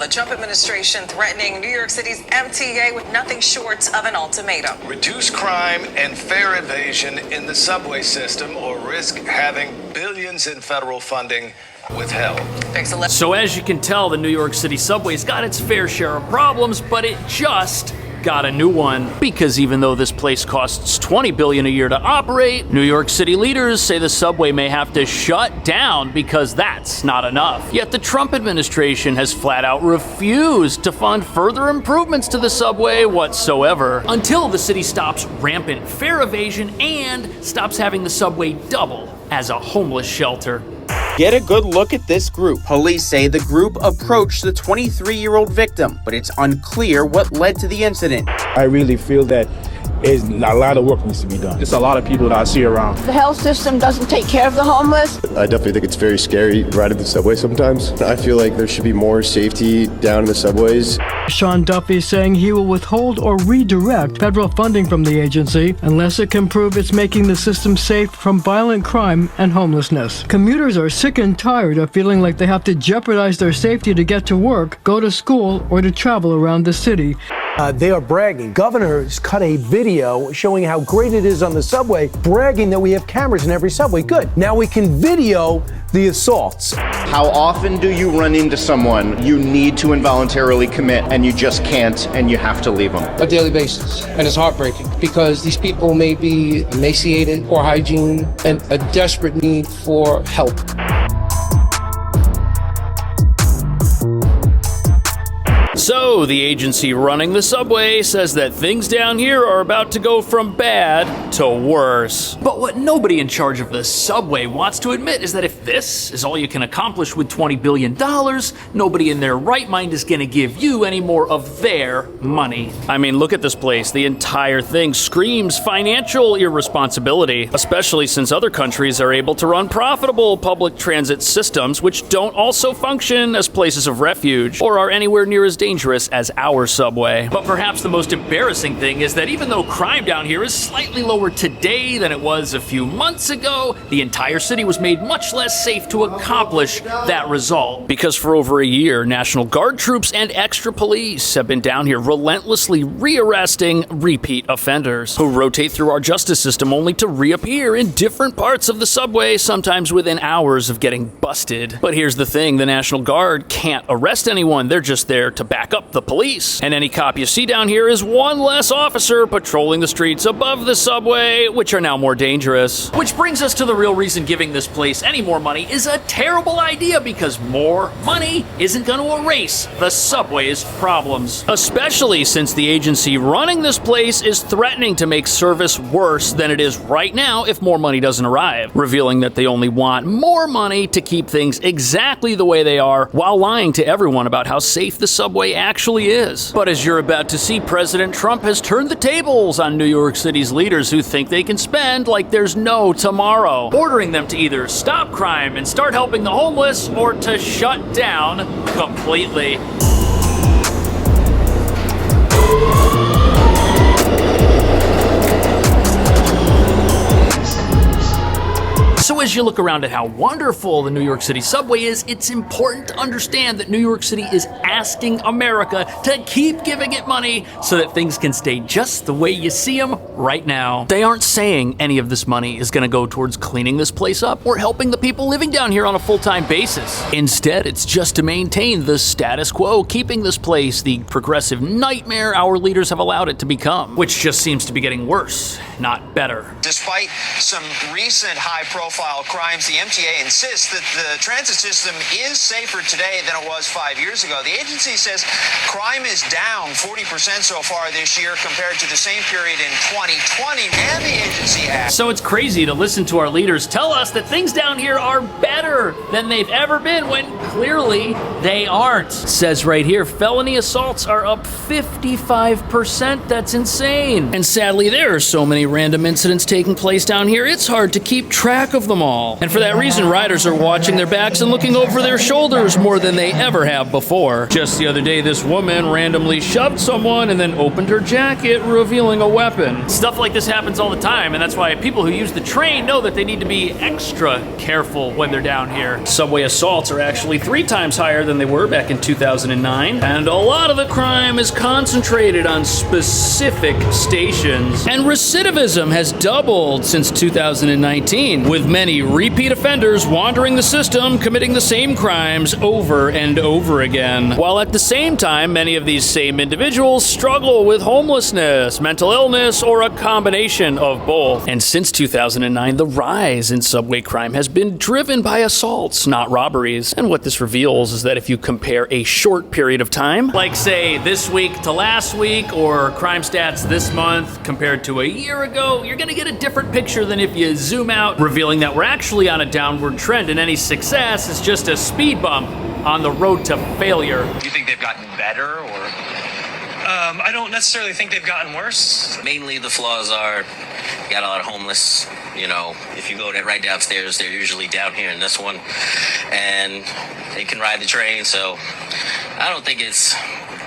The Trump administration threatening New York City's MTA with nothing short of an ultimatum. Reduce crime and fare evasion in the subway system or risk having billions in federal funding withheld. So as you can tell, the New York City subway's got its fair share of problems, but it just got a new one. Because even though this place costs $20 billion a year to operate, New York City leaders say the subway may have to shut down because that's not enough. Yet the Trump administration has flat out refused to fund further improvements to the subway whatsoever, until the city stops rampant fare evasion and stops having the subway double as a homeless shelter. Get a good look at this group. Police say the group approached the 23-year-old victim, but it's unclear what led to the incident. I really feel that a lot of work needs to be done. There's a lot of people that I see around. The health system doesn't take care of the homeless. I definitely think it's very scary riding the subway sometimes. I feel like there should be more safety down in the subways. Sean Duffy saying he will withhold or redirect federal funding from the agency unless it can prove it's making the system safe from violent crime and homelessness. Commuters are sick and tired of feeling like they have to jeopardize their safety to get to work, go to school, or to travel around the city. They are bragging. Governors cut a video showing how great it is on the subway, bragging that we have cameras in every subway. Good. Now we can video the assaults. How often do you run into someone you need to involuntarily commit and you just can't and you have to leave them? On a daily basis. And it's heartbreaking because these people may be emaciated, poor hygiene, and a desperate need for help. So, the agency running the subway says that things down here are about to go from bad to worse. But what nobody in charge of the subway wants to admit is that if this is all you can accomplish with $20 billion, nobody in their right mind is going to give you any more of their money. I mean, look at this place. The entire thing screams financial irresponsibility, especially since other countries are able to run profitable public transit systems which don't also function as places of refuge or are anywhere near as dangerous as our subway. But perhaps the most embarrassing thing is that even though crime down here is slightly lower today than it was a few months ago, the entire city was made much less safe to accomplish that result. Because for over a year, National Guard troops and extra police have been down here relentlessly rearresting repeat offenders who rotate through our justice system only to reappear in different parts of the subway, sometimes within hours of getting busted. But here's the thing, the National Guard can't arrest anyone, they're just there to back up the police. And any cop you see down here is one less officer patrolling the streets above the subway, which are now more dangerous. Which brings us to the real reason giving this place any more money is a terrible idea, because more money isn't going to erase the subway's problems. Especially since the agency running this place is threatening to make service worse than it is right now if more money doesn't arrive, revealing that they only want more money to keep things exactly the way they are, while lying to everyone about how safe the subway actually is. But as you're about to see, President Trump has turned the tables on New York City's leaders who think they can spend like there's no tomorrow, ordering them to either stop crime and start helping the homeless or to shut down completely. So as you look around at how wonderful the New York City subway is, it's important to understand that New York City is asking America to keep giving it money so that things can stay just the way you see them right now. They aren't saying any of this money is going to go towards cleaning this place up or helping the people living down here on a full-time basis. Instead, it's just to maintain the status quo, keeping this place the progressive nightmare our leaders have allowed it to become, which just seems to be getting worse, not better. Despite some recent high-profile crimes, the MTA insists that the transit system is safer today than it was 5 years ago. The agency says crime is down 40% so far this year compared to the same period in 2020, and the agency adds. So it's crazy to listen to our leaders tell us that things down here are better than they've ever been when clearly they aren't. Says right here, felony assaults are up 55%. That's insane. And sadly, there are so many random incidents taking place down here, it's hard to keep track of them all. And for that reason, riders are watching their backs and looking over their shoulders more than they ever have before. Just the other day, this woman randomly shoved someone and then opened her jacket, revealing a weapon. Stuff like this happens all the time, and that's why people who use the train know that they need to be extra careful when they're down here. Subway assaults are actually 3 times higher than they were back in 2009, and a lot of the crime is concentrated on specific stations. And recidivism has doubled since 2019, with many repeat offenders wandering the system, committing the same crimes over and over again. While at the same time, many of these same individuals struggle with homelessness, mental illness, or a combination of both. And since 2009, the rise in subway crime has been driven by assaults, not robberies. And what this reveals is that if you compare a short period of time, like say this week to last week, or crime stats this month compared to a year ago, you're gonna get a different picture than if you zoom out, revealing that we're actually on a downward trend, and any success is just a speed bump on the road to failure. Do you think they've gotten better, or? I don't necessarily think they've gotten worse. Mainly the flaws are, you got a lot of homeless. You know, if you go right downstairs, they're usually down here in this one, and they can ride the train, so I don't think it's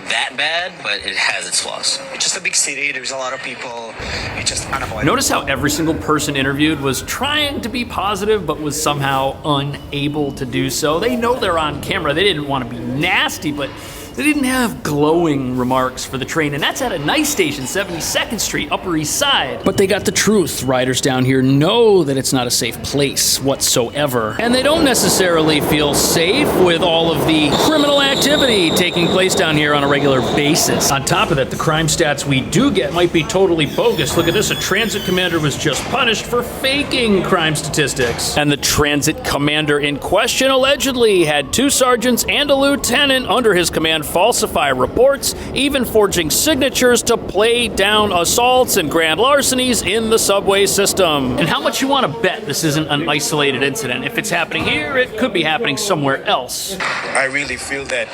that bad, but it has its flaws. It's just a big city. There's a lot of people. It's just unavoidable. Notice how every single person interviewed was trying to be positive, but was somehow unable to do so. They know they're on camera. They didn't want to be nasty, but they didn't have glowing remarks for the train, and that's at a nice station, 72nd Street, Upper East Side. But they got the truth. Riders down here know that it's not a safe place whatsoever. And they don't necessarily feel safe with all of the criminal activity taking place down here on a regular basis. On top of that, the crime stats we do get might be totally bogus. Look at this, a transit commander was just punished for faking crime statistics. And the transit commander in question allegedly had 2 sergeants and a lieutenant under his command falsify reports, even forging signatures to play down assaults and grand larcenies in the subway system. And how much you want to bet this isn't an isolated incident? If it's happening here, it could be happening somewhere else. I really feel that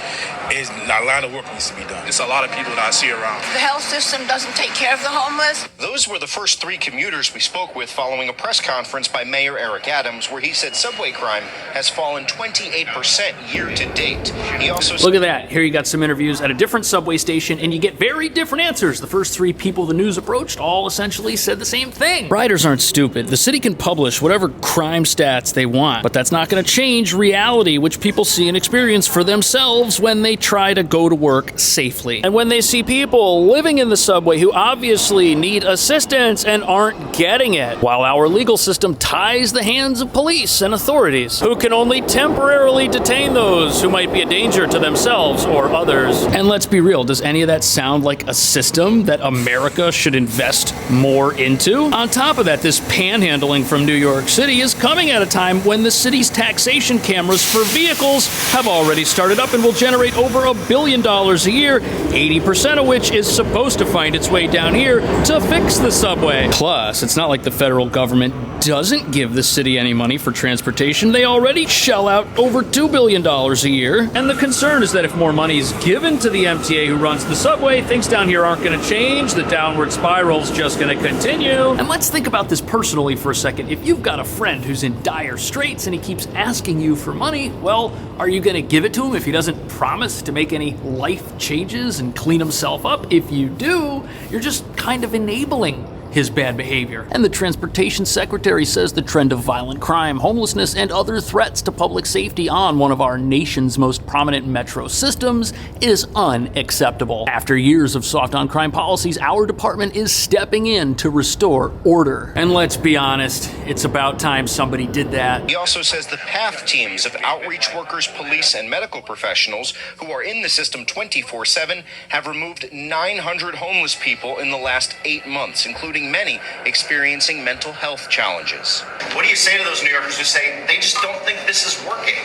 a lot of work needs to be done. There's a lot of people that I see around. The health system doesn't take care of the homeless. Those were the first 3 commuters we spoke with following a press conference by Mayor Eric Adams, where he said subway crime has fallen 28% year to date. He also Look at that. Here you got some interviews at a different subway station, and you get very different answers. The first 3 people the news approached all essentially said the same thing. Riders aren't stupid. The city can publish whatever crime stats they want, but that's not going to change reality, which people see and experience for themselves when they try to go to work safely. And when they see people living in the subway who obviously need assistance and aren't getting it, while our legal system ties the hands of police and authorities, who can only temporarily detain those who might be a danger to themselves or others. And let's be real, does any of that sound like a system that America should invest more into? On top of that, this panhandling from New York City is coming at a time when the city's taxation cameras for vehicles have already started up and will generate over $1 billion a year, 80% of which is supposed to find its way down here to fix the subway. Plus, it's not like the federal government doesn't give the city any money for transportation. They already shell out over $2 billion a year. And the concern is that if more money is given to the MTA who runs the subway, things down here aren't going to change. The downward spiral's just going to continue. And let's think about this personally for a second. If you've got a friend who's in dire straits and he keeps asking you for money, well, are you going to give it to him if he doesn't promise to make any life changes and clean himself up? If you do, you're just kind of enabling his bad behavior. And the transportation secretary says the trend of violent crime, homelessness, and other threats to public safety on one of our nation's most prominent metro systems is unacceptable. After years of soft on crime policies, our department is stepping in to restore order. And let's be honest, it's about time somebody did that. He also says the PATH teams of outreach workers, police, and medical professionals who are in the system 24/7 have removed 900 homeless people in the last 8 months, including many experiencing mental health challenges. What do you say to those New Yorkers who say they just don't think this is working?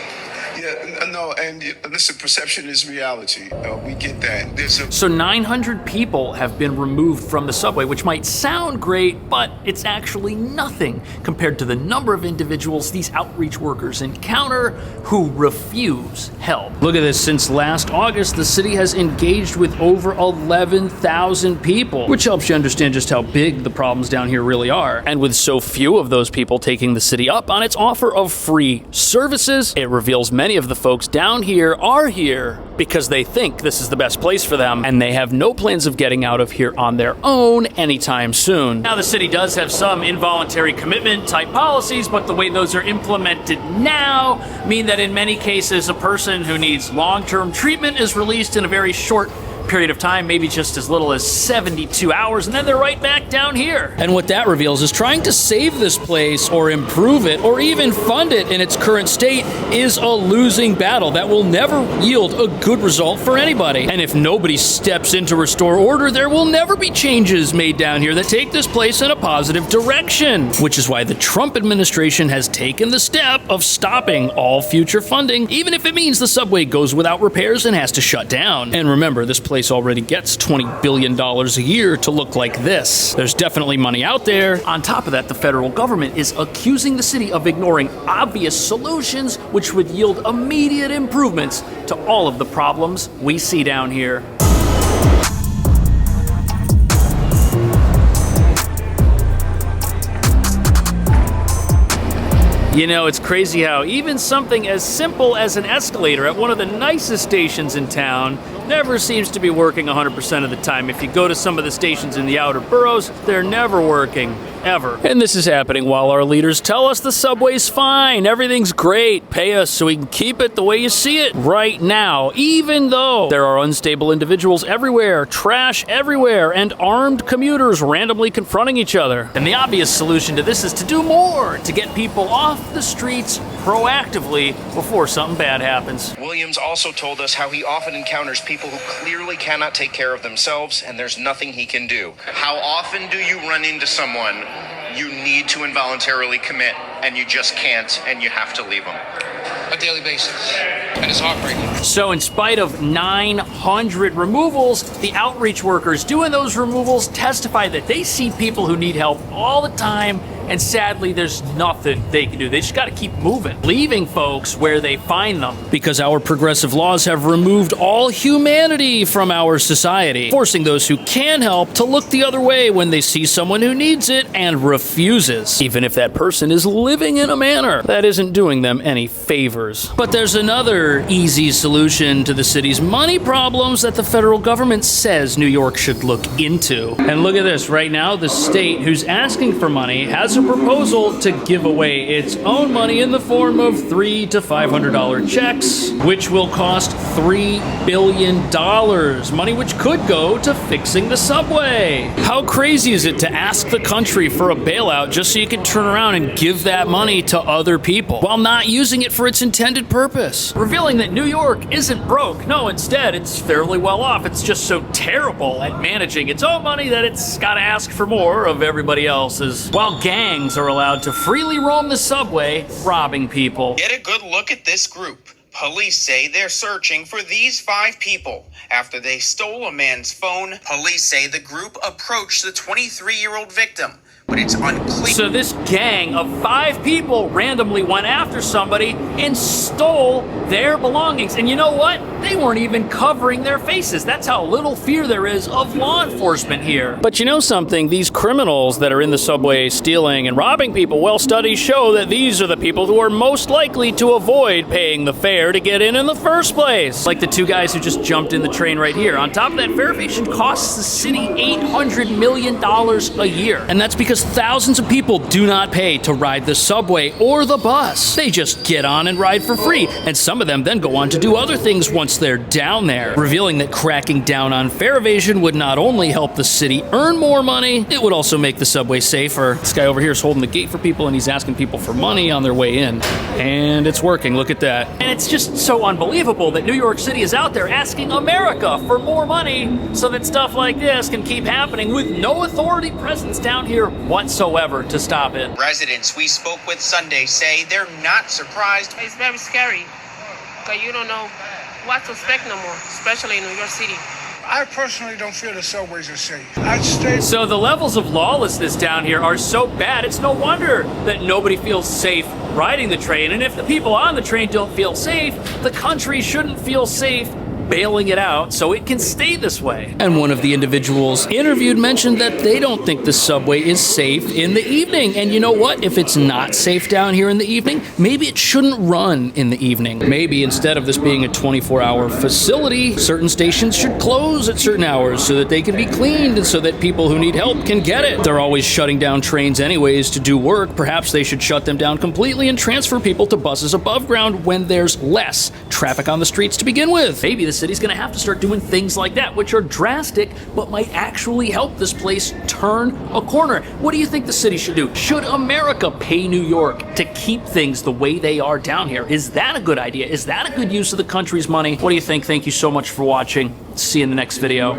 Yeah, no, and listen, perception is reality. We get that. So 900 people have been removed from the subway, which might sound great, but it's actually nothing compared to the number of individuals these outreach workers encounter who refuse help. Look at this. Since last August, the city has engaged with over 11,000 people, which helps you understand just how big the problems down here really are. And with so few of those people taking the city up on its offer of free services, it reveals many many of the folks down here are here because they think this is the best place for them, and they have no plans of getting out of here on their own anytime soon. Now, the city does have some involuntary commitment type policies, but the way those are implemented now mean that in many cases, a person who needs long-term treatment is released in a very short period of time, maybe just as little as 72 hours, and then they're right back down here. And what that reveals is trying to save this place or improve it or even fund it in its current state is a losing battle that will never yield a good result for anybody. And if nobody steps in to restore order, there will never be changes made down here that take this place in a positive direction, which is why the Trump administration has taken the step of stopping all future funding, even if it means the subway goes without repairs and has to shut down. And remember, this place already gets $20 billion a year to look like this. There's definitely money out there. On top of that, the federal government is accusing the city of ignoring obvious solutions which would yield immediate improvements to all of the problems we see down here. You know, it's crazy how even something as simple as an escalator at one of the nicest stations in town never seems to be working 100% of the time. If you go to some of the stations in the outer boroughs, they're never working, ever. And this is happening while our leaders tell us the subway's fine, everything's great, pay us so we can keep it the way you see it right now, even though there are unstable individuals everywhere, trash everywhere, and armed commuters randomly confronting each other. And the obvious solution to this is to do more, to get people off the streets proactively before something bad happens. Williams also told us how he often encounters people who clearly cannot take care of themselves, and there's nothing he can do. How often do you run into someone you need to involuntarily commit and you just can't and you have to leave them? A daily basis, and it's heartbreaking. So in spite of 900 removals, the outreach workers doing those removals testify that they see people who need help all the time, and sadly there's nothing they can do. They just got to keep moving, leaving folks where they find them, because our progressive laws have removed all humanity from our society, forcing those who can help to look the other way when they see someone who needs it and refuses, even if that person is living in a manner that isn't doing them any favors. But there's another easy solution to the city's money problems that the federal government says New York should look into. And look at this, right now the state who's asking for money has a proposal to give away its own money in the form of $300 to $500 checks, which will cost $3 billion, money which could go to fixing the subway. How crazy is it to ask the country for a bailout just so you can turn around and give that money to other people while not using it for its intended purpose, revealing that New York isn't broke. No, instead, it's fairly well off. It's just so terrible at managing its own money that it's got to ask for more of everybody else's, while gangs are allowed to freely roam the subway, robbing people. Get a good look at this group. Police say they're searching for these 5 people after they stole a man's phone. Police say the group approached the 23-year-old victim, but it's unclear. So this gang of 5 people randomly went after somebody and stole their belongings. And you know what? They weren't even covering their faces. That's how little fear there is of law enforcement here. But you know something? These criminals that are in the subway stealing and robbing people, well, studies show that these are the people who are most likely to avoid paying the fare to get in the first place. Like the 2 guys who just jumped in the train right here. On top of that, fare evasion costs the city $800 million a year. And that's because thousands of people do not pay to ride the subway or the bus. They just get on and ride for free. And some of them then go on to do other things once they're down there, revealing that cracking down on fare evasion would not only help the city earn more money, it would also make the subway safer. This guy over here is holding the gate for people and he's asking people for money on their way in. And it's working, look at that. And it's just so unbelievable that New York City is out there asking America for more money so that stuff like this can keep happening with no authority presence down here whatsoever to stop it. Residents we spoke with Sunday say they're not surprised. It's very scary because you don't know what to expect no more, especially in New York City. I personally don't feel the subways are safe. So the levels of lawlessness down here are so bad, it's no wonder that nobody feels safe riding the train. And if the people on the train don't feel safe, the country shouldn't feel safe bailing it out so it can stay this way. And one of the individuals interviewed mentioned that they don't think the subway is safe in the evening. And you know what? If it's not safe down here in the evening, maybe it shouldn't run in the evening. Maybe instead of this being a 24-hour facility, certain stations should close at certain hours so that they can be cleaned and so that people who need help can get it. They're always shutting down trains anyways to do work. Perhaps they should shut them down completely and transfer people to buses above ground when there's less traffic on the streets to begin with. Maybe the city's gonna have to start doing things like that, which are drastic, but might actually help this place turn a corner. What do you think the city should do? Should America pay New York to keep things the way they are down here? Is that a good idea? Is that a good use of the country's money? What do you think? Thank you so much for watching. See you in the next video.